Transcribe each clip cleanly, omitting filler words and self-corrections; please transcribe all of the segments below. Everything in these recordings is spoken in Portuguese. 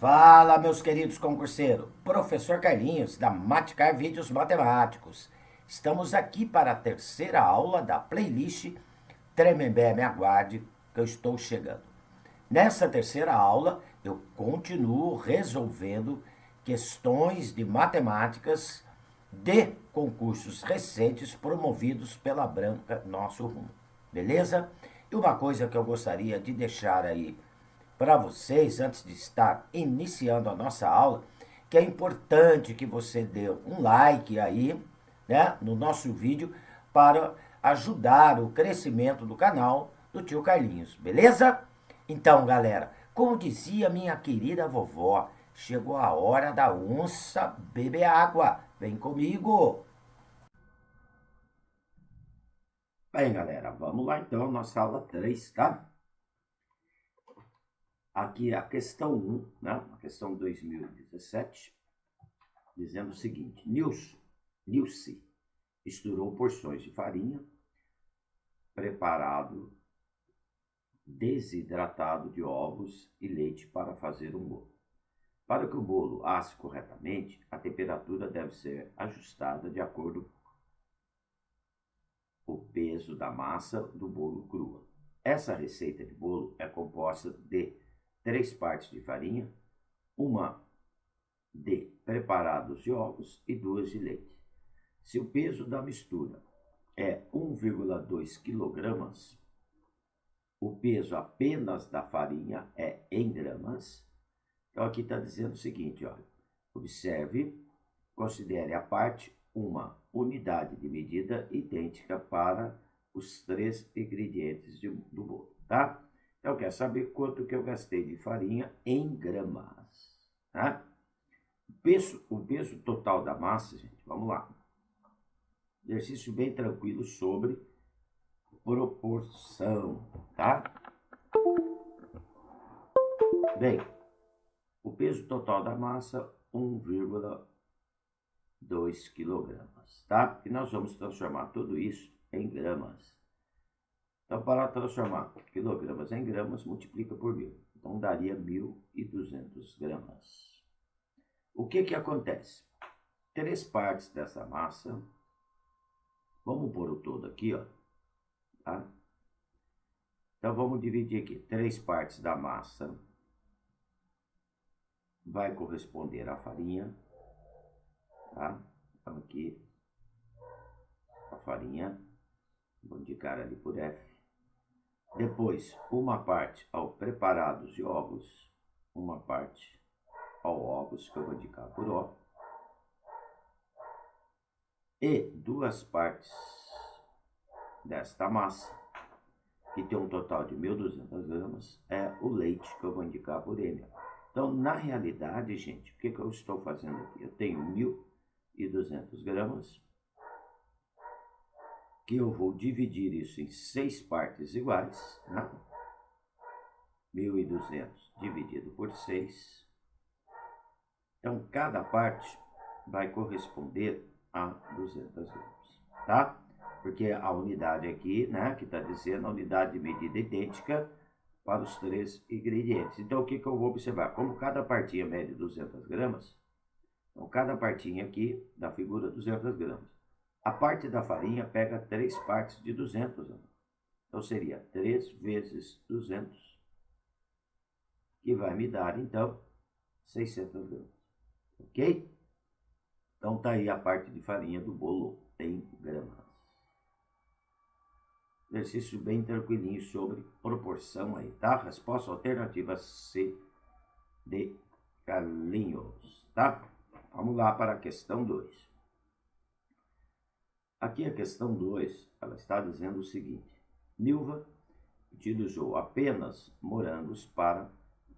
Fala, meus queridos concurseiros. Professor Carlinhos, da Maticar Vídeos Matemáticos. Estamos aqui para a terceira aula da playlist Tremembé Me Aguarde, que eu estou chegando. Nessa terceira aula, eu continuo resolvendo questões de matemáticas de concursos recentes promovidos pela Branca Nosso Rumo. Beleza? E uma coisa que eu gostaria de deixar aí para vocês, antes de estar iniciando a nossa aula, que é importante que você dê um like aí, né, no nosso vídeo, para ajudar o crescimento do canal do tio Carlinhos, beleza? Então, galera, como dizia minha querida vovó, chegou a hora da onça beber água. Vem comigo! Bem, galera, vamos lá então, nossa aula 3, tá? Aqui a questão 1, né? A questão 2017, dizendo o seguinte: Nilce misturou porções de farinha, preparado desidratado de ovos e leite para fazer um bolo. Para que o bolo asse corretamente, a temperatura deve ser ajustada de acordo com o peso da massa do bolo crua. Essa receita de bolo é composta de 3 partes de farinha, uma de preparados de ovos e 2 de leite. Se o peso da mistura é 1,2 kg, o peso apenas da farinha é em gramas. Então aqui está dizendo o seguinte, ó, observe, considere a parte uma unidade de medida idêntica para os 3 ingredientes do bolo, tá? Então quer saber quanto que eu gastei de farinha em gramas, tá? O peso total da massa, gente, vamos lá. Exercício bem tranquilo sobre proporção, tá? Bem, o peso total da massa, 1,2 kg, tá? E nós vamos transformar tudo isso em gramas. Então, para transformar quilogramas em gramas, multiplica por 1.000. Então, daria 1.200 gramas. O que acontece? 3 partes dessa massa, vamos pôr o todo aqui, ó, tá? Então, vamos dividir aqui. 3 partes da massa vai corresponder à farinha, tá? Então, aqui, a farinha, vou indicar ali por F. Depois, uma parte ao preparados de ovos, uma parte ao ovos, que eu vou indicar por O, e 2 partes desta massa, que tem um total de 1.200 gramas, é o leite, que eu vou indicar por M. Então, na realidade, gente, o que eu estou fazendo aqui? Eu tenho 1.200 gramas, que eu vou dividir isso em 6 partes iguais, né? 1.200 dividido por 6. Então, cada parte vai corresponder a 200 gramas, tá? Porque a unidade aqui, né, que está dizendo a unidade de medida idêntica para os 3 ingredientes. Então, o que eu vou observar? Como cada partinha mede 200 gramas, então cada partinha aqui da figura 200 gramas. A parte da farinha pega 3 partes de 200 gramas. Então, seria 3 vezes 200, que vai me dar, então, 600 gramas. Ok? Então, tá aí a parte de farinha do bolo em gramas. Exercício bem tranquilinho sobre proporção aí, tá? Resposta alternativa C de Carlinhos, tá? Vamos lá para a questão 2. Aqui a questão 2, ela está dizendo o seguinte: Nilva utilizou apenas morangos para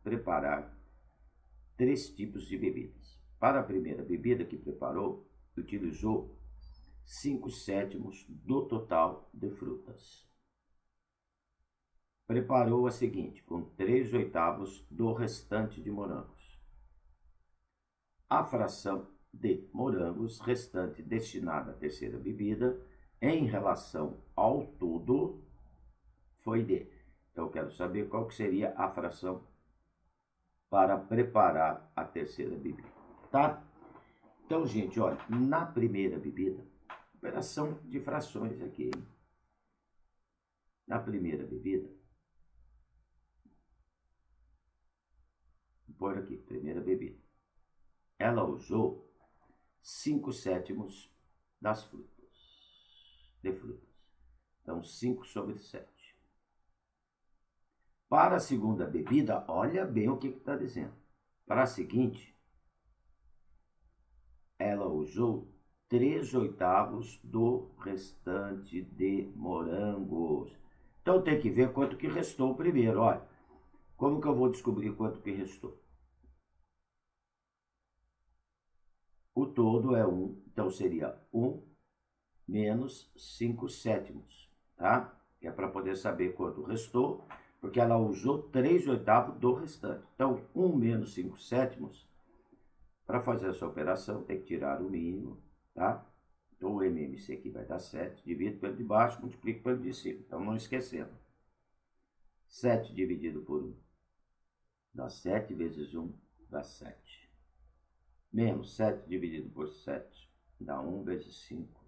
preparar 3 tipos de bebidas. Para a primeira bebida que preparou, utilizou 5/7 do total de frutas. Preparou a seguinte, com 3/8 do restante de morangos. A fração de morangos restante destinada à terceira bebida, em relação ao todo, foi de. Então, eu quero saber qual que seria a fração para preparar a terceira bebida, tá? Então, gente, olha, na primeira bebida, operação de frações aqui, hein? Na primeira bebida, vou pôr aqui, primeira bebida, ela usou 5/7 das frutas. Então, 5/7. Para a segunda bebida, olha bem o que está dizendo. Para a seguinte, ela usou 3/8 do restante de morangos. Então, tem que ver quanto que restou primeiro. Olha, como que eu vou descobrir quanto que restou? O todo é 1, então seria 1 menos 5/7, tá? Que é para poder saber quanto restou, porque ela usou 3/8 do restante. Então, 1 menos 5/7, para fazer essa operação, tem que tirar o mínimo, tá? Então, o MMC aqui vai dar 7, divido pelo de baixo, multiplico pelo de cima. Então, não esquecendo. 7 dividido por 1 dá 7, vezes 1 dá 7. Menos 7 dividido por 7 dá 1, vezes 5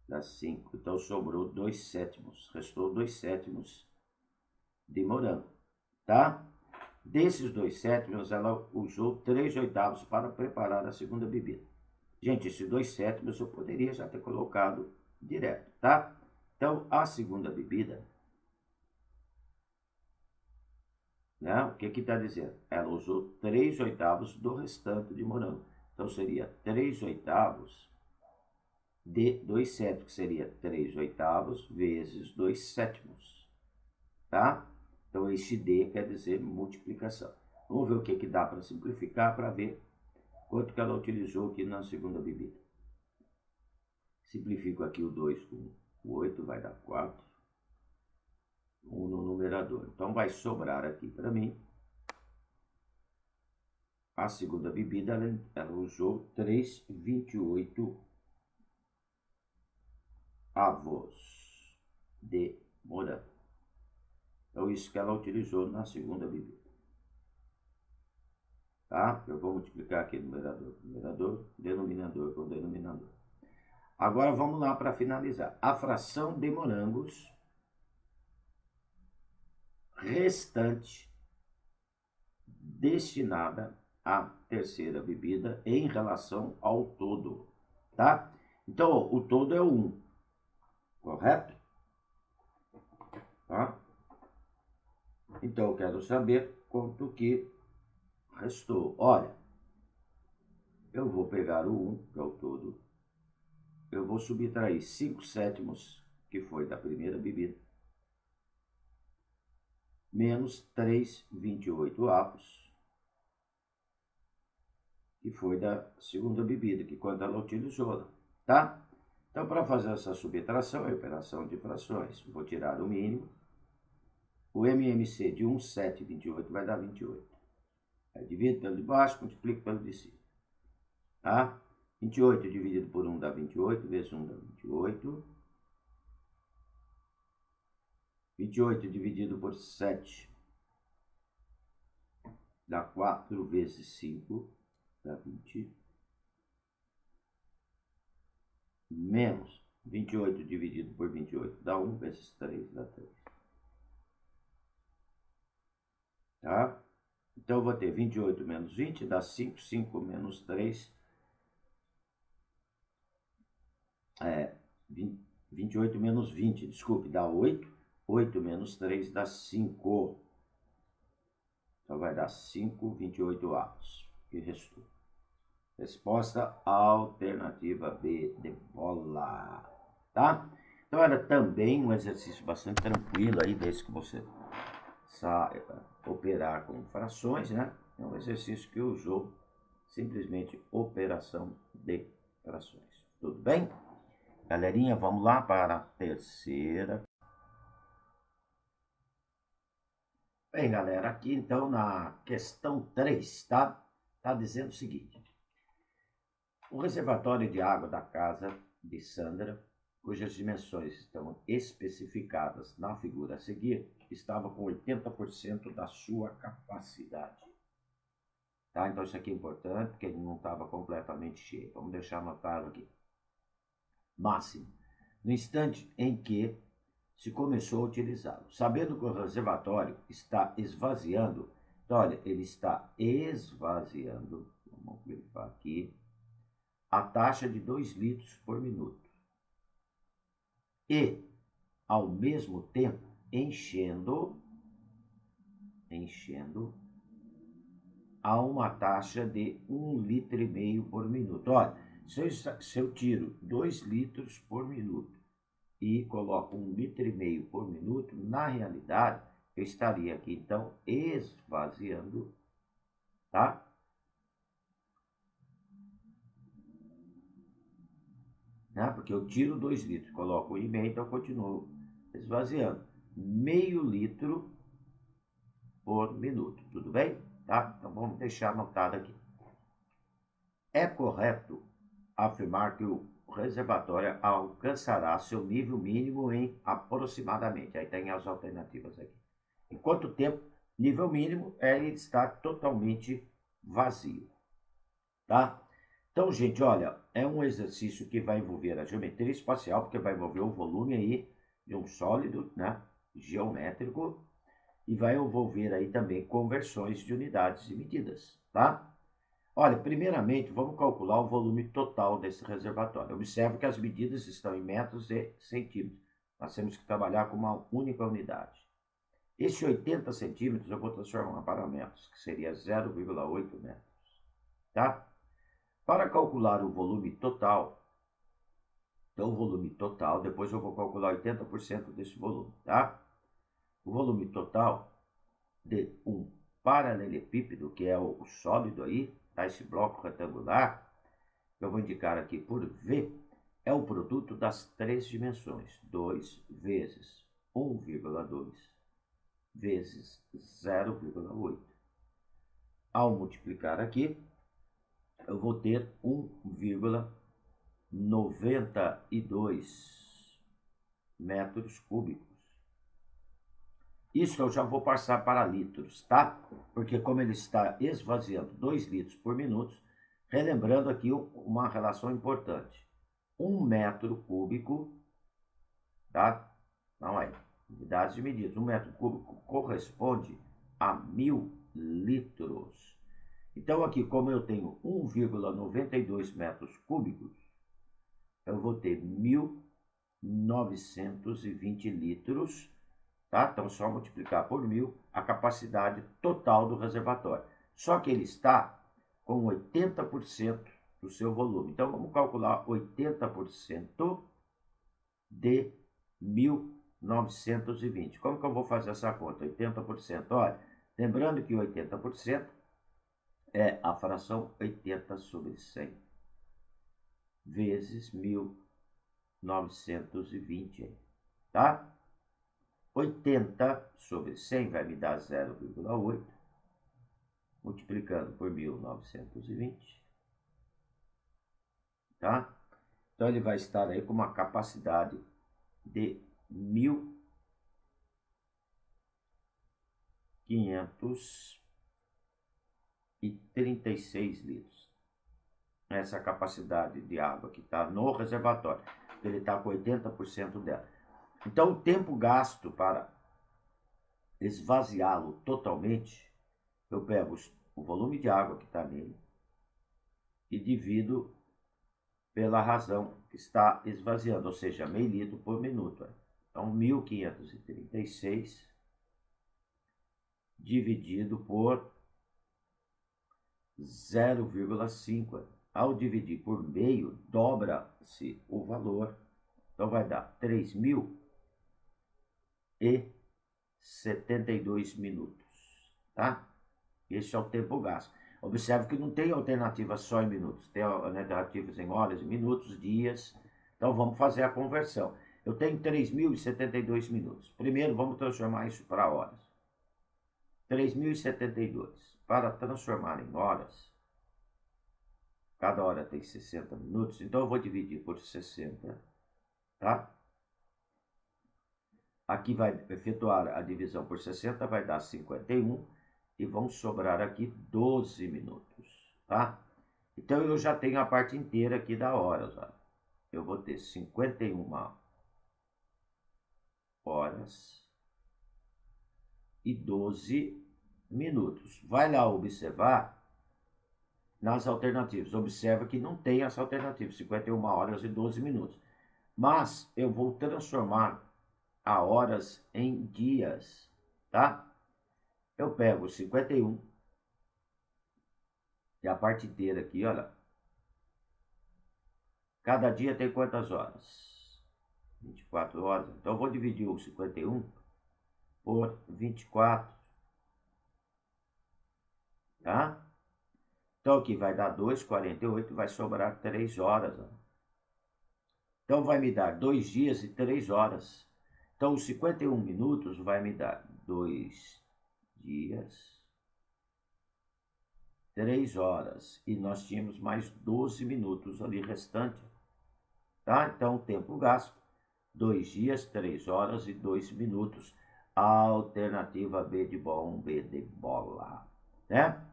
dá 5. Então, sobrou 2/7. Restou 2/7 de morango, tá? Desses 2/7, ela usou 3/8 para preparar a segunda bebida. Gente, esses 2/7 eu poderia já ter colocado direto, tá? Então, a segunda bebida, né? O que está dizendo? Ela usou 3/8 do restante de morango. Então, seria 3/8 de 2/7, que seria 3/8 vezes 2/7, tá? Então, esse D quer dizer multiplicação. Vamos ver o que dá para simplificar para ver quanto que ela utilizou aqui na segunda bebida. Simplifico aqui o 2 com o 8, vai dar 4. 1 no numerador. Então, vai sobrar aqui para mim. A segunda bebida, ela usou 3/28 de morango. Então, isso que ela utilizou na segunda bebida. Tá? Eu vou multiplicar aqui numerador com numerador, denominador com denominador. Agora, vamos lá para finalizar. A fração de morangos restante destinada à terceira bebida em relação ao todo, tá? Então, o todo é 1, correto? Tá? Então, eu quero saber quanto que restou. Olha, eu vou pegar o 1, que é o todo. Eu vou subtrair 5/7, que foi da primeira bebida, menos 3/28, que foi da segunda bebida, que quando ela utilizou, tá? Então, para fazer essa subtração, é operação de frações. Vou tirar o mínimo. O MMC de 1/7/28 vai dar 28. Aí, divido pelo de baixo, multiplico pelo de cima. Tá? 28 dividido por 1 dá 28, vezes 1 dá 28. 28 dividido por 7 dá 4, vezes 5 dá 20. Menos 28 dividido por 28 dá 1, vezes 3 dá 3. Tá? Então, eu vou ter 28 menos 20 dá 5, 5 menos 3 28 menos 20, desculpe, dá 8. 8 menos 3 dá 5. Então, vai dar 5/28, que restou. Resposta alternativa B, de bola. Tá? Então, era também um exercício bastante tranquilo aí, desde que você saiba operar com frações, né? É um exercício que usou simplesmente operação de frações. Tudo bem? Galerinha, vamos lá para a terceira. Bem, galera, aqui então na questão 3, tá? Tá dizendo o seguinte. O reservatório de água da casa de Sandra cujas dimensões estão especificadas na figura a seguir, estava com 80% da sua capacidade. Tá? Então isso aqui é importante, porque ele não estava completamente cheio. Vamos deixar anotado aqui. Máximo. No instante em que se começou a utilizá-lo. Sabendo que o reservatório está esvaziando, então, olha, ele está esvaziando, vamos grifar aqui, a taxa de 2 litros por minuto. E, ao mesmo tempo, enchendo a uma taxa de 1,5 litro por minuto. Olha, se eu tiro 2 litros por minuto e coloco 1,5 litro por minuto, na realidade, eu estaria aqui, então, esvaziando, tá? Né? Porque eu tiro 2 litros, coloco 1,5, então eu continuo esvaziando. Meio litro por minuto, tudo bem? Tá? Então vamos deixar anotado aqui. É correto afirmar que o reservatório alcançará seu nível mínimo em aproximadamente. Aí tem as alternativas aqui. Em quanto tempo? Nível mínimo é ele estar totalmente vazio. Tá? Então, gente, olha, é um exercício que vai envolver a geometria espacial, porque vai envolver o volume aí de um sólido, né, geométrico, e vai envolver aí também conversões de unidades de medidas, tá? Olha, primeiramente, vamos calcular o volume total desse reservatório. Observe que as medidas estão em metros e centímetros. Nós temos que trabalhar com uma única unidade. Esse 80 centímetros eu vou transformar para metros, que seria 0,8 metros, tá? Para calcular o volume total, então o volume total, depois eu vou calcular 80% desse volume, tá? O volume total de um paralelepípedo, que é o sólido aí, tá? Esse bloco retangular, eu vou indicar aqui por V, é o produto das três dimensões, 2 vezes 1,2 vezes 0,8. Ao multiplicar aqui, eu vou ter 1,92 metros cúbicos. Isso eu já vou passar para litros, tá? Porque como ele está esvaziando 2 litros por minuto, relembrando aqui uma relação importante. 1 metro cúbico, tá? Não é, unidades de medida. 1 metro cúbico corresponde a 1.000 litros. Então aqui, como eu tenho 1,92 metros cúbicos, eu vou ter 1.920 litros, tá? Então, só multiplicar por 1.000 a capacidade total do reservatório. Só que ele está com 80% do seu volume. Então, vamos calcular 80% de 1.920. Como que eu vou fazer essa conta? 80%, olha, lembrando que 80% é a fração 80 sobre 100 vezes 1.920, tá? 80 sobre 100 vai me dar 0,8, multiplicando por 1.920, tá? Então ele vai estar aí com uma capacidade de 1.536 litros. Essa capacidade de água que está no reservatório, ele está com 80% dela. Então, o tempo gasto para esvaziá-lo totalmente, eu pego o volume de água que está nele e divido pela razão que está esvaziando, ou seja, meio litro por minuto. Então, 1.536 dividido por 0,5. Ao dividir por meio, dobra-se o valor. Então, vai dar 3.072 minutos, tá? Esse é o tempo gasto. Observe que não tem alternativa só em minutos, tem alternativas em horas, minutos, dias. Então vamos fazer a conversão. Eu tenho 3.072 minutos. Primeiro vamos transformar isso para horas. 3.072. Para transformar em horas, cada hora tem 60 minutos, então eu vou dividir por 60 tá? Aqui vai efetuar a divisão por 60, vai dar 51 e vão sobrar aqui 12 minutos, tá? Então eu já tenho a parte inteira aqui da horas, ó. Eu vou ter 51 horas e 12 minutos. Vai lá observar nas alternativas. Observa que não tem essa alternativa, 51 horas e 12 minutos. Mas eu vou transformar a horas em dias, tá? Eu pego 51 e a parte inteira aqui, olha. Cada dia tem quantas horas? 24 horas. Então eu vou dividir o 51 por 24, tá? Então aqui vai dar 2,48, vai sobrar 3 horas, ó. Então vai me dar 2 dias e 3 horas. Então os 51 minutos vai me dar 2 dias, 3 horas. E nós tínhamos mais 12 minutos ali restante. Tá? Então o tempo gasto, 2 dias, 3 horas e 2 minutos. Alternativa B de bom, B de bola. Né?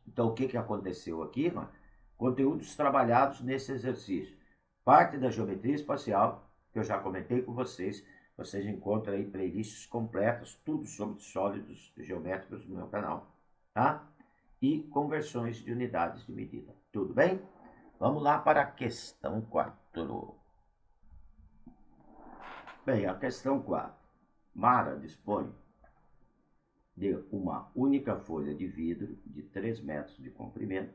Então o que aconteceu aqui? Mano? Conteúdos trabalhados nesse exercício. Parte da geometria espacial, que eu já comentei com vocês. Vocês encontram aí playlists completas, tudo sobre sólidos geométricos no meu canal, tá? E conversões de unidades de medida. Tudo bem? Vamos lá para a questão 4. Bem, a questão 4. Mara dispõe de uma única folha de vidro de 3 metros de comprimento,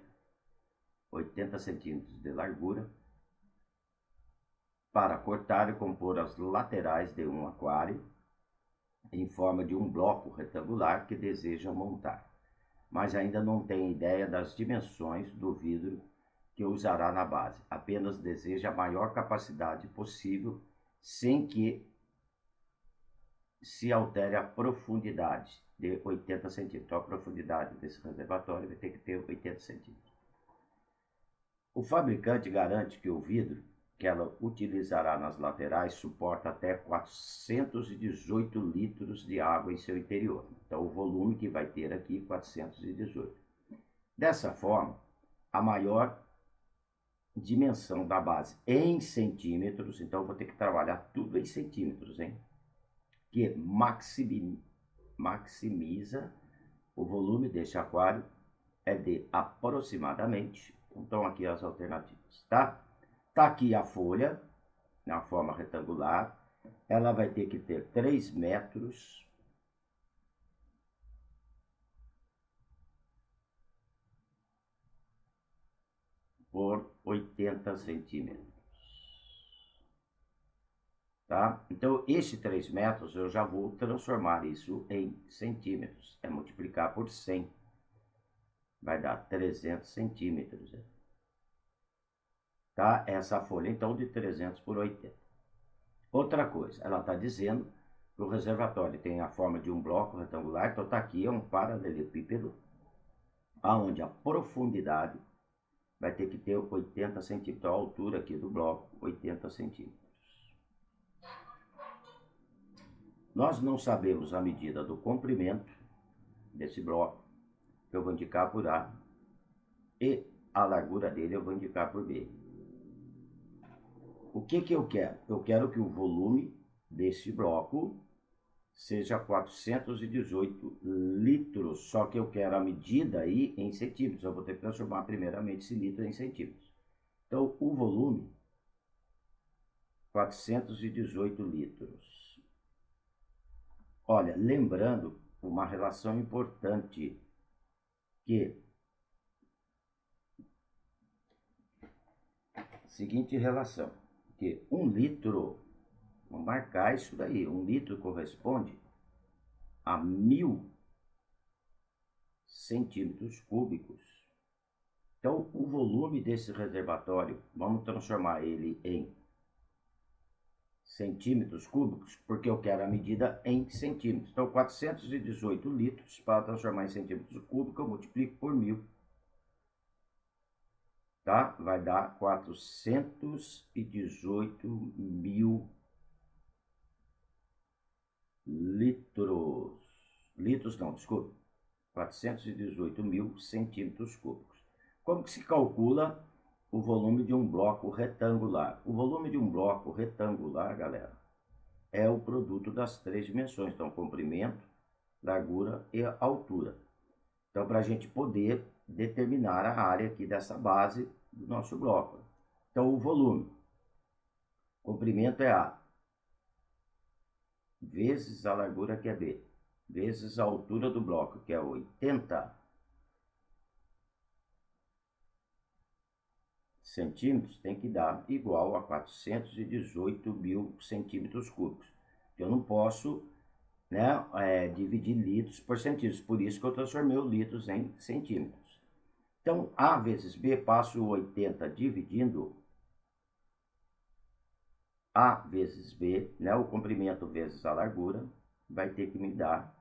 80 centímetros de largura, para cortar e compor as laterais de um aquário em forma de um bloco retangular que deseja montar, mas ainda não tem ideia das dimensões do vidro que usará na base, apenas deseja a maior capacidade possível sem que se altere a profundidade de 80 centímetros. Então, a profundidade desse reservatório vai ter que ter 80 centímetros. O fabricante garante que o vidro que ela utilizará nas laterais suporta até 418 litros de água em seu interior. Então, o volume que vai ter aqui, 418. Dessa forma, a maior dimensão da base em centímetros, então eu vou ter que trabalhar tudo em centímetros, hein? Que maximiza o volume deste aquário é de aproximadamente, então aqui as alternativas, tá? Tá aqui a folha, na forma retangular, ela vai ter que ter 3 metros por 80 centímetros. Tá? Então, este 3 metros eu já vou transformar isso em centímetros. É multiplicar por 100. Vai dar 300 centímetros. Tá? Essa folha, então, de 300 por 80. Outra coisa, ela está dizendo que o reservatório tem a forma de um bloco retangular. Então, está aqui, é um paralelepípedo, onde a profundidade vai ter que ter 80 centímetros. A altura aqui do bloco, 80 centímetros. Nós não sabemos a medida do comprimento desse bloco, que eu vou indicar por A, e a largura dele eu vou indicar por B. O que eu quero? Eu quero que o volume desse bloco seja 418 litros, só que eu quero a medida aí em centímetros. Eu vou ter que transformar primeiramente esse litro em centímetros. Então, o volume, 418 litros. Olha, lembrando uma relação importante, que seguinte relação, que 1 litro, vamos marcar isso daí, 1 litro corresponde a 1000 centímetros cúbicos. Então, o volume desse reservatório, vamos transformar ele em centímetros cúbicos, porque eu quero a medida em centímetros. Então, 418 litros, para transformar em centímetros cúbicos, eu multiplico por 1000. tá? Vai dar 418 mil litros. Litros não, desculpa. 418 mil centímetros cúbicos. Como que se calcula o volume de um bloco retangular? O volume de um bloco retangular, galera, é o produto das três dimensões, então comprimento, largura e altura. Então, para a gente poder determinar a área aqui dessa base do nosso bloco. Então, o volume, comprimento é A, vezes a largura, que é B, vezes a altura do bloco, que é 80 centímetros, tem que dar igual a 418 mil centímetros cúbicos. Eu não posso, né, dividir litros por centímetros, por isso que eu transformei o litros em centímetros. Então, A vezes B, passo 80 dividindo A vezes B, né, o comprimento vezes a largura, vai ter que me dar,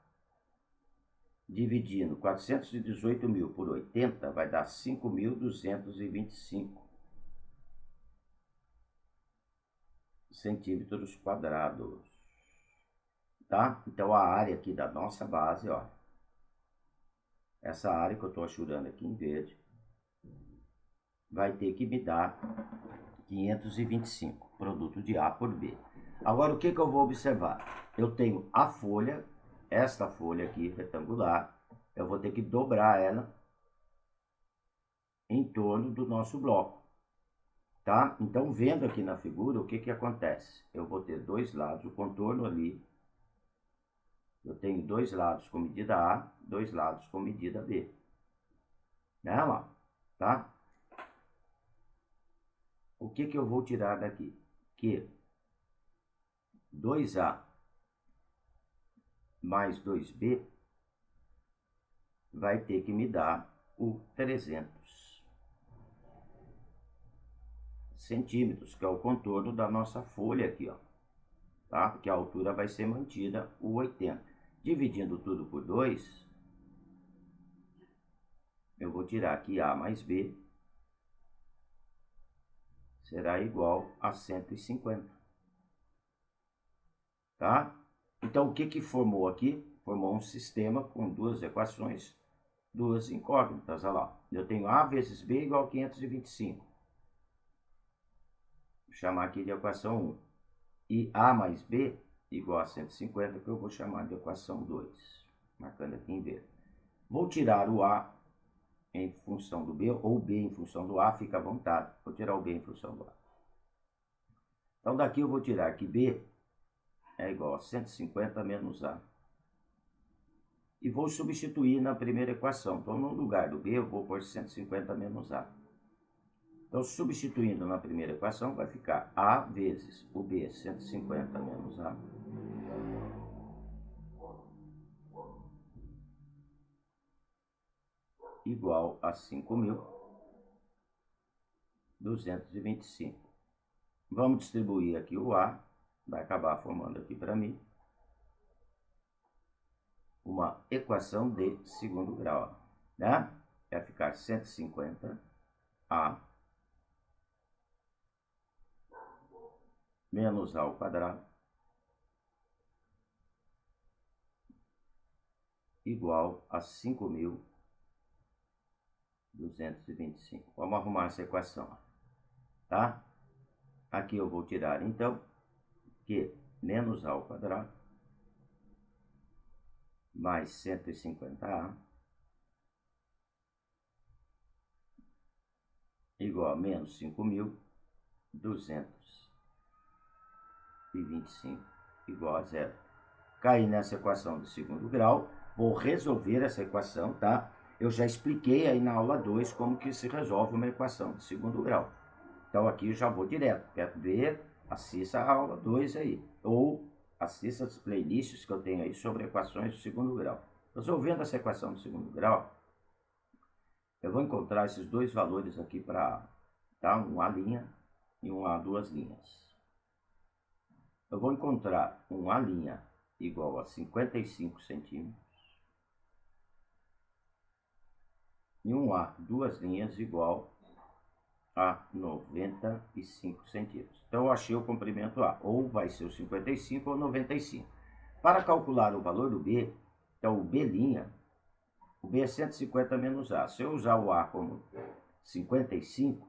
dividindo 418 mil por 80, vai dar 5.225 centímetros quadrados, tá? Então, a área aqui da nossa base, ó, essa área que eu estou achurando aqui em verde, vai ter que me dar 525, produto de A por B. Agora, o que eu vou observar? Eu tenho a folha, esta folha aqui, retangular, eu vou ter que dobrar ela em torno do nosso bloco, tá? Então, vendo aqui na figura, o que acontece? Eu vou ter dois lados, o contorno ali, eu tenho dois lados com medida A, dois lados com medida B. Né, lá? Tá? O que eu vou tirar daqui? Que 2A mais 2B vai ter que me dar o 300 centímetros, que é o contorno da nossa folha aqui, ó. Tá? Porque a altura vai ser mantida, o 80. Dividindo tudo por 2, eu vou tirar aqui A mais B, será igual a 150. Tá? Então, o que formou aqui? Formou um sistema com duas equações, duas incógnitas. Olha lá. Eu tenho A vezes B igual a 525. Vou chamar aqui de equação 1. E A mais B igual a 150, que eu vou chamar de equação 2. Marcando aqui em verde. Vou tirar o A em função do B, ou B em função do A, fica à vontade. Vou tirar o B em função do A. Então, daqui eu vou tirar que B é igual a 150 menos A. E vou substituir na primeira equação. Então, no lugar do B, eu vou pôr 150 menos A. Então, substituindo na primeira equação, vai ficar A vezes o B, 150 menos A, igual a 5.225. Vamos distribuir aqui o A, vai acabar formando aqui para mim uma equação de segundo grau, né? Vai ficar 150A menos A ao quadrado igual a 5.225. Vamos arrumar essa equação, tá? Aqui eu vou tirar, então, que menos A ao quadrado mais 150A igual a menos 5.225 igual a zero. Caí nessa equação de segundo grau, vou resolver essa equação, tá? Eu já expliquei aí na aula 2 como que se resolve uma equação de segundo grau. Então aqui eu já vou direto. Quer ver? Assista a aula 2 aí. Ou assista as playlists que eu tenho aí sobre equações de segundo grau. Resolvendo essa equação de segundo grau, eu vou encontrar esses dois valores aqui para, tá? Um A' e um A duas linhas. Eu vou encontrar um A' igual a 55 centímetros e um A duas linhas igual a 95 centímetros. Então, eu achei o comprimento A. Ou vai ser o 55 ou 95. Para calcular o valor do B, então o B', o B é 150 menos A. Se eu usar o A como 55,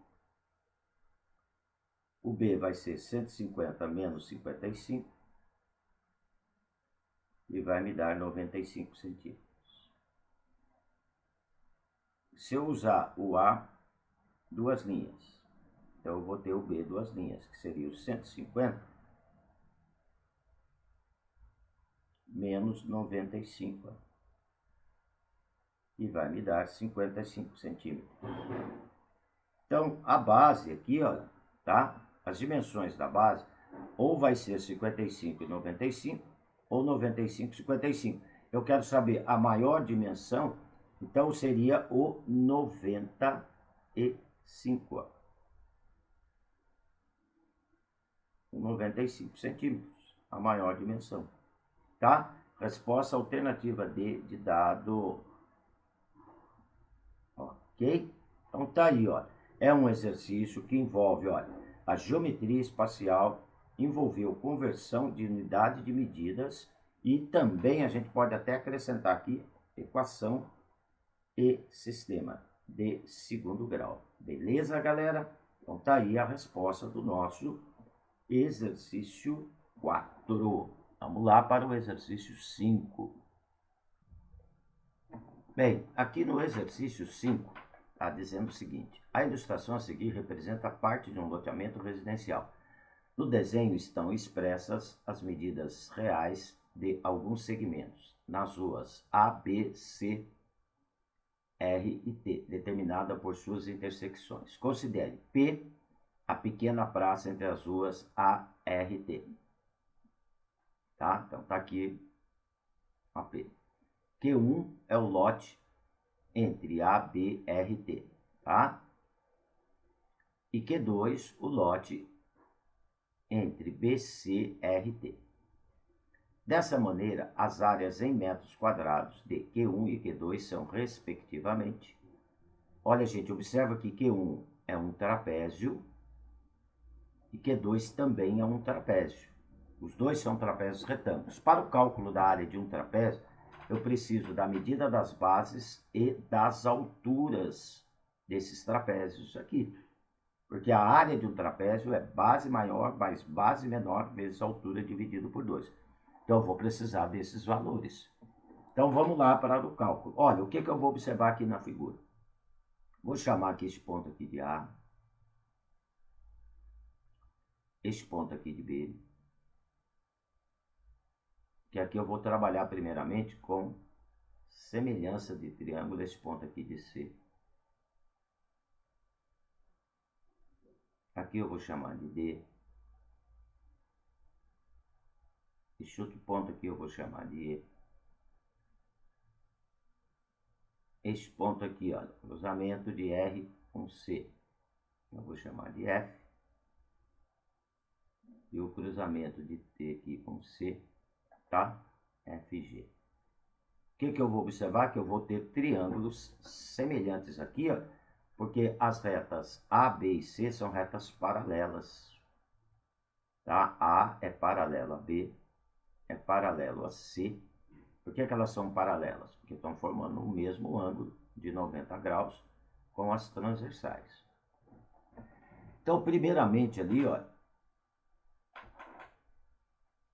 o B vai ser 150 menos 55 e vai me dar 95 centímetros. Se eu usar o A, duas linhas, então eu vou ter o B duas linhas, que seria o 150 menos 95 e vai me dar 55 centímetros. Então, a base aqui, olha, tá? As dimensões da base ou vai ser 55 e 95 ou 95 e 55. Eu quero saber a maior dimensão, então seria o 95. Ó. 95 centímetros, a maior dimensão. Tá? Resposta alternativa D de dado. Ok? Então tá aí, ó. É um exercício que envolve, olha, a geometria espacial, envolveu conversão de unidade de medidas e também a gente pode até acrescentar aqui equação e sistema de segundo grau. Beleza, galera? Então tá aí a resposta do nosso exercício 4. Vamos lá para o exercício 5. Bem, aqui no exercício 5, está dizendo o seguinte: a ilustração a seguir representa parte de um loteamento residencial. No desenho estão expressas as medidas reais de alguns segmentos, nas ruas A, B, C, R e T, determinada por suas intersecções. Considere P a pequena praça entre as ruas A, R e T. Tá? Então, está aqui a P. Q1 é o lote entre A, B, R e T. Tá? E Q2, o lote entre B, C, R e T. Dessa maneira, as áreas em metros quadrados de Q1 e Q2 são, respectivamente... Olha, gente, observa que Q1 é um trapézio e Q2 também é um trapézio. Os dois são trapézios retângulos. Para o cálculo da área de um trapézio, eu preciso da medida das bases e das alturas desses trapézios aqui. Porque a área de um trapézio é base maior mais base menor vezes a altura dividido por 2. Então, eu vou precisar desses valores. Então, vamos lá para o cálculo. Olha, o que eu vou observar aqui na figura? Vou chamar aqui este ponto aqui de A. Este ponto aqui de B. Que aqui eu vou trabalhar primeiramente com semelhança de triângulo, esse ponto aqui de C. Aqui eu vou chamar de D. Este outro ponto aqui eu vou chamar de E. Este ponto aqui, ó, cruzamento de R com C, eu vou chamar de F. E o cruzamento de T aqui com C, tá? FG. O que eu vou observar? Que eu vou ter triângulos semelhantes aqui, ó, porque as retas A, B e C são retas paralelas. Tá? A é paralela a B, é paralelo a C. Por que elas são paralelas? Porque estão formando o mesmo ângulo de 90 graus com as transversais. Então, primeiramente ali, ó,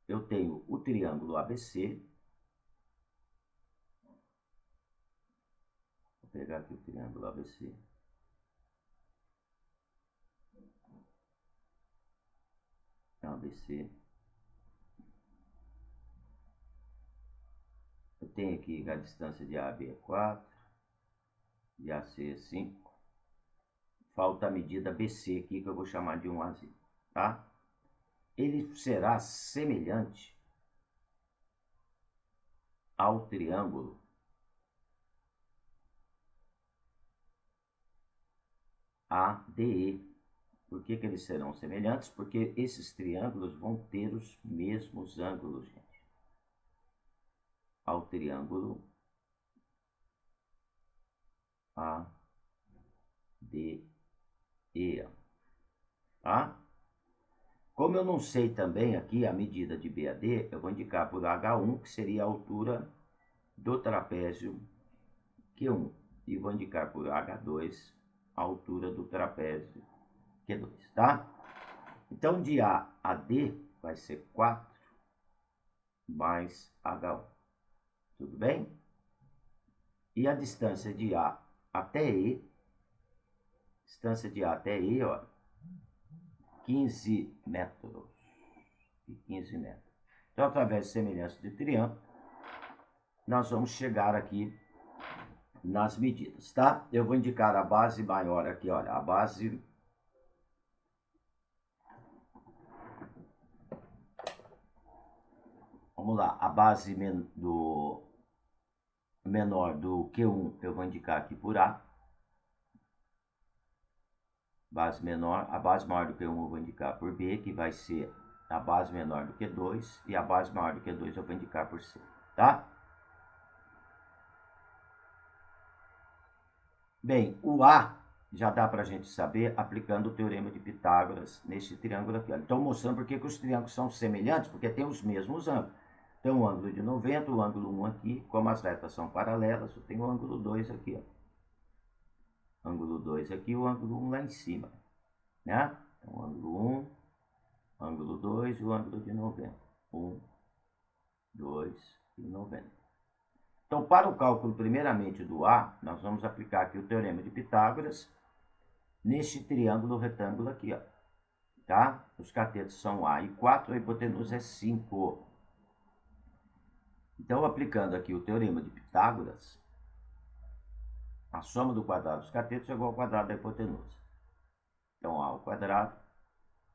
eu tenho o triângulo ABC. Vou pegar aqui o triângulo ABC. ABC. Eu tenho aqui a distância de AB é 4, de AC é 5. Falta a medida BC aqui, que eu vou chamar de 1AZ, tá? Ele será semelhante ao triângulo ADE. Por que eles serão semelhantes? Porque esses triângulos vão ter os mesmos ângulos, gente. Ao triângulo ADE. E, tá? Como eu não sei também aqui a medida de BAD, eu vou indicar por H1, que seria a altura do trapézio Q1. E vou indicar por H2, a altura do trapézio Q2, tá? Então, de A a D vai ser 4 mais H1. Tudo bem? E a distância de A até E, ó, 15 metros. 15 metros. Então, através de semelhança de triângulo, nós vamos chegar aqui nas medidas, tá? Eu vou indicar a base maior aqui, olha, a base... Vamos lá, a base do menor do Q1 eu vou indicar aqui por A. Base menor, a base maior do Q1 eu vou indicar por B, que vai ser a base menor do Q2, e a base maior do Q2 eu vou indicar por C, tá? Bem, o A já dá para a gente saber aplicando o teorema de Pitágoras neste triângulo aqui. Então, mostrando por que os triângulos são semelhantes, porque tem os mesmos ângulos. Então, o ângulo de 90, o ângulo 1 aqui, como as retas são paralelas, eu tenho o ângulo 2 aqui, ó. Ângulo 2 aqui, o ângulo 1 lá em cima, né? Então, ângulo 1, ângulo 2 e o ângulo de 90. 1, 2 e 90. Então, para o cálculo, primeiramente, do A, nós vamos aplicar aqui o teorema de Pitágoras neste triângulo retângulo aqui, ó. Tá? Os catetos são A e 4, a hipotenusa é 5. Então, aplicando aqui o teorema de Pitágoras, a soma do quadrado dos catetos é igual ao quadrado da hipotenusa. Então, A ao quadrado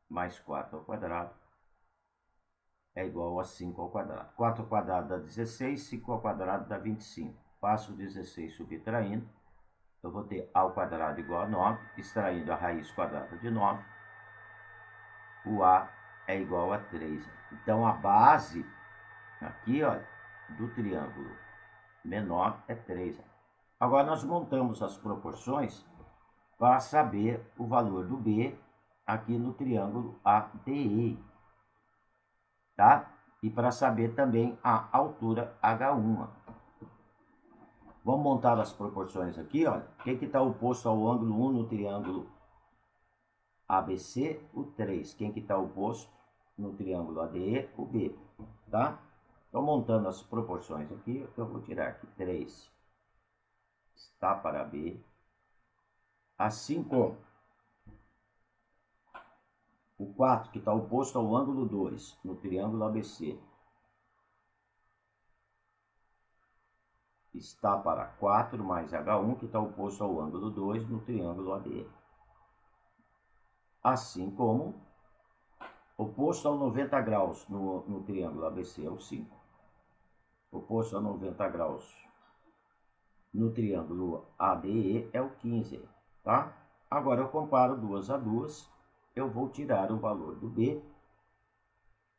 mais 4 ao quadrado é igual a 5 ao quadrado. 4 ao quadrado dá 16, 5 ao quadrado dá 25. Passo o 16 subtraindo, eu vou ter A ao quadrado igual a 9, extraindo a raiz quadrada de 9, o A é igual a 3. Então, a base aqui, ó, do triângulo menor é 3. Agora, nós montamos as proporções para saber o valor do B aqui no triângulo ADE, tá? E para saber também a altura H1. Vamos montar as proporções aqui, olha. Quem que está oposto ao ângulo 1 no triângulo ABC? O 3. Quem que está oposto no triângulo ADE? O B, tá? Então, montando as proporções aqui, eu vou tirar aqui 3 está para B, assim como o 4, que está oposto ao ângulo 2 no triângulo ABC, está para 4 mais H1, que está oposto ao ângulo 2 no triângulo ADE. Assim como oposto ao 90 graus no triângulo ABC é o 5. Oposto a 90 graus no triângulo ADE é o 15, tá? Agora eu comparo 2 a 2, eu vou tirar o valor do B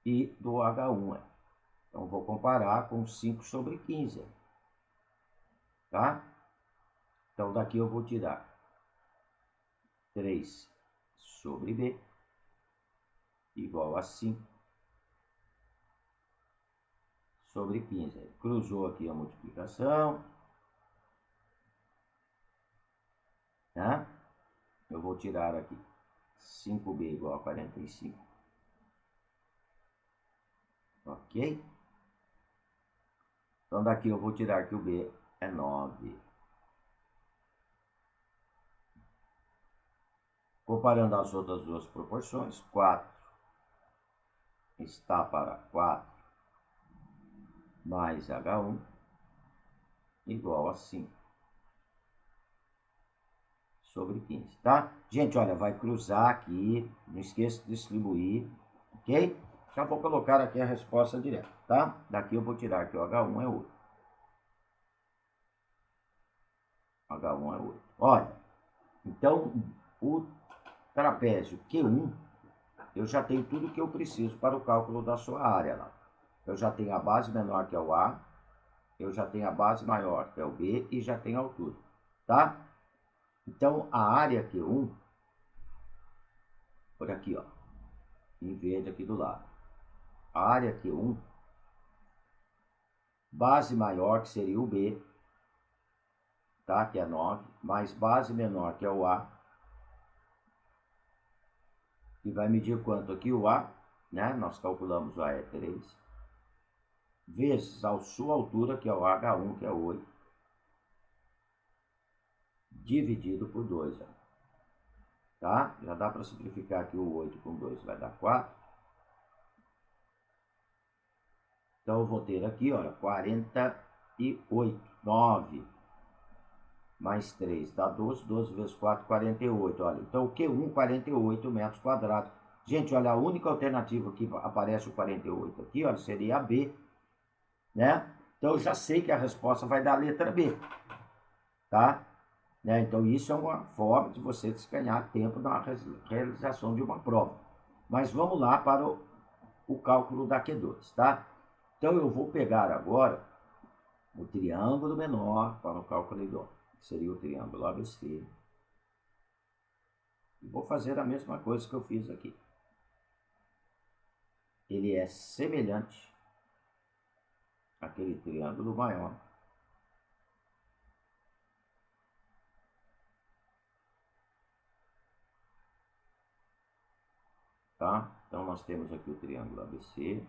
e do H1. Então, vou comparar com 5 sobre 15, tá? Então, daqui eu vou tirar 3 sobre B igual a 5 sobre 15. Cruzou aqui a multiplicação, tá? Eu vou tirar aqui 5B igual a 45. Ok? Então, daqui eu vou tirar que o B é 9. Comparando as outras duas proporções, 4 está para 4 mais H1 igual a 5 sobre 15, tá? Gente, olha, vai cruzar aqui, não esqueça de distribuir, ok? Já vou colocar aqui a resposta direta, tá? Daqui eu vou tirar que o H1 é 8. H1 é 8. Olha, então, o trapézio Q1, eu já tenho tudo que eu preciso para o cálculo da sua área lá. Eu já tenho a base menor, que é o A, eu já tenho a base maior, que é o B, e já tenho a altura, tá? Então, a área Q1 por aqui, ó, em verde aqui do lado. A área Q1, base maior, que seria o B, tá? Que é 9, mais base menor, que é o A, e vai medir quanto aqui o A, né? Nós calculamos o A é 3, vezes a sua altura, que é o H1, que é 8, dividido por 2, ó. Tá? Já dá para simplificar aqui o 8 com 2, vai dar 4. Então eu vou ter aqui, olha, 48, 9 mais 3 dá 12, 12 vezes 4, 48, olha. Então o Q1, 48 metros quadrados. Gente, olha, a única alternativa que aparece o 48 aqui, olha, seria a B, né? Então eu já sei que a resposta vai dar a letra B, tá? Né? Então isso é uma forma de você ganhar tempo na realização de uma prova. Mas vamos lá para o cálculo da Q2, tá? Então eu vou pegar agora o triângulo menor para o cálculo idôneo, que seria o triângulo ABC. E vou fazer a mesma coisa que eu fiz aqui. Ele é semelhante àquele triângulo maior. Tá? Então nós temos aqui o triângulo ABC.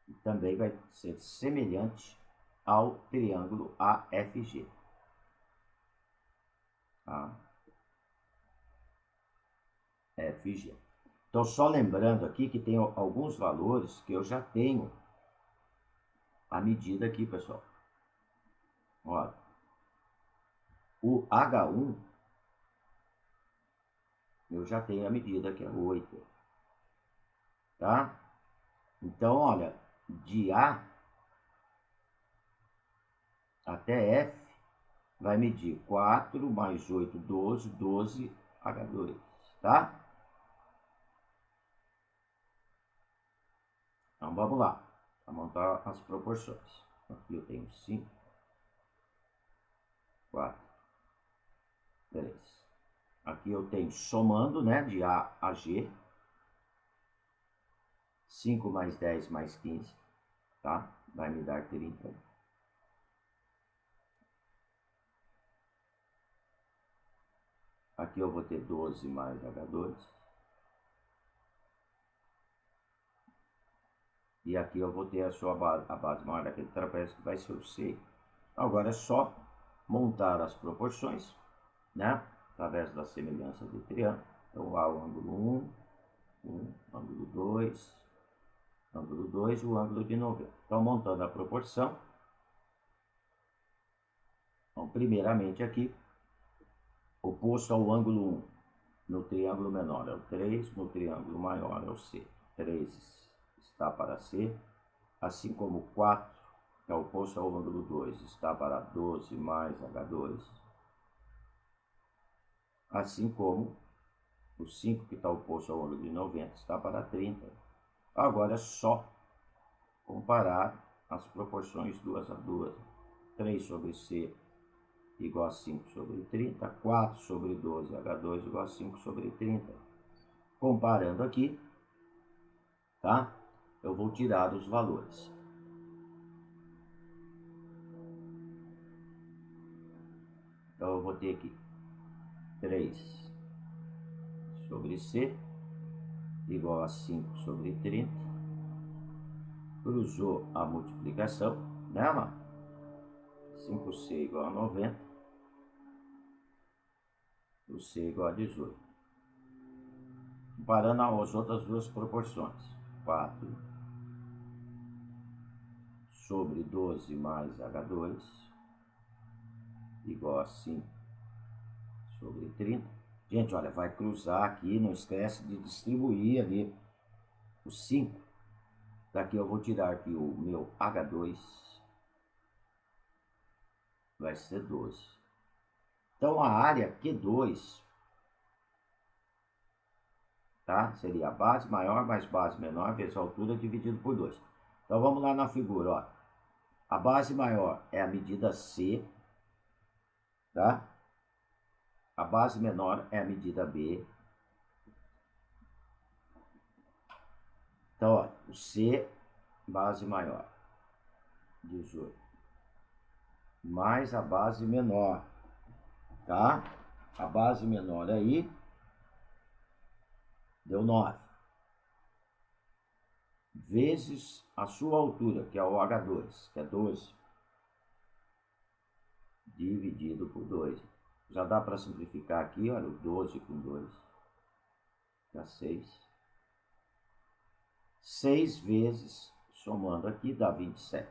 E também vai ser semelhante ao triângulo AFG. Tá? FG. Então, só lembrando aqui que tem alguns valores que eu já tenho a medida aqui, pessoal. Olha, o H1, eu já tenho a medida, que é 8. Tá? Então, olha, de A até F vai medir 4 mais 8, 12, 12 H2, tá? Então, vamos lá, para montar as proporções. Aqui eu tenho 5, 4, 3. Aqui eu tenho somando, né, de A a G, 5 mais 10 mais 15, tá? Vai me dar 30. Aqui eu vou ter 12 mais H2. E aqui eu vou ter a base maior daquele trapézio, que vai ser o C. Agora é só montar as proporções, né? Através da semelhança do triângulo. Então, A, o ângulo 1, ângulo 2, ângulo 2 e o ângulo de 90. Então, montando a proporção. Então, primeiramente aqui, oposto ao ângulo 1, no triângulo menor é o 3, no triângulo maior é o C. 3 está para C, assim como o 4, que é oposto ao ângulo 2, está para 12 mais H2, assim como o 5, que está oposto ao ângulo de 90, está para 30. Agora é só comparar as proporções 2 a 2. 3 sobre C igual a 5 sobre 30, 4 sobre 12 H2 igual a 5 sobre 30. Comparando aqui, tá? Eu vou tirar os valores. Então eu vou ter aqui 3 sobre C igual a 5 sobre 30. Cruzou a multiplicação, né, mano? 5C igual a 90. O C igual a 18. Comparando as outras duas proporções. 4 sobre 12 mais H2 igual a 5 sobre 30. Gente, olha, vai cruzar aqui, não esquece de distribuir ali o 5. Daqui eu vou tirar aqui o meu H2, vai ser 12. Então a área Q2, tá? Seria a base maior mais base menor vezes a altura dividido por 2. Então vamos lá na figura, ó. A base maior é a medida C, tá? A base menor é a medida B. Então, ó, o C, base maior, 18. Mais a base menor, tá? A base menor aí deu 9. Vezes a sua altura, que é o H2, que é 12. Dividido por 2. Já dá para simplificar aqui, olha, o 12 com 2 dá 6. 6 vezes, somando aqui, dá 27.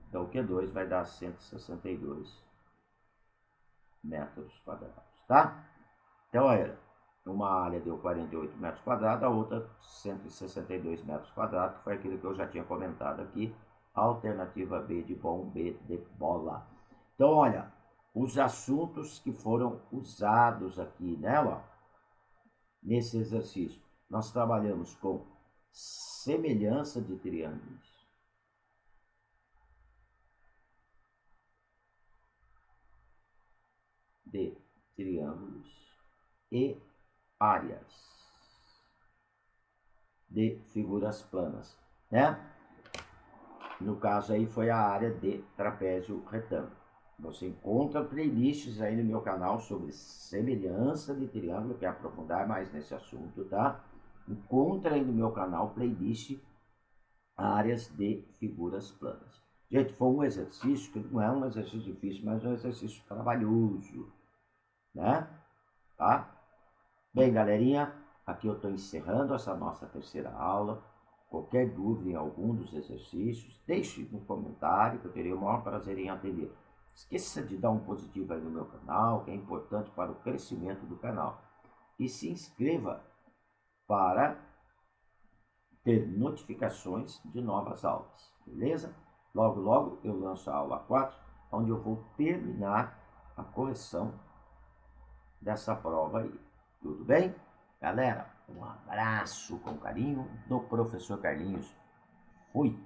Então, o Q2 vai dar 162 metros quadrados, tá? Então, olha, uma área deu 48 metros quadrados, a outra 162 metros quadrados, que foi aquilo que eu já tinha comentado aqui. Alternativa B de bom, B de bola. Então, olha, os assuntos que foram usados aqui, né, ó, nesse exercício. Nós trabalhamos com semelhança de triângulos, e áreas de figuras planas, né? No caso aí foi a área de trapézio retângulo. Você encontra playlists aí no meu canal sobre semelhança de triângulo, quer aprofundar mais nesse assunto, tá? Encontra aí no meu canal playlist áreas de figuras planas. Gente, foi um exercício que não é um exercício difícil, mas é um exercício trabalhoso, né? Tá? Bem, galerinha, aqui eu estou encerrando essa nossa terceira aula. Qualquer dúvida em algum dos exercícios, deixe no comentário que eu terei o maior prazer em atender. Esqueça de dar um positivo aí no meu canal, que é importante para o crescimento do canal. E se inscreva para ter notificações de novas aulas, beleza? Logo, logo eu lanço a aula 4, onde eu vou terminar a correção dessa prova aí. Tudo bem? Galera, um abraço com carinho do professor Carlinhos. Fui!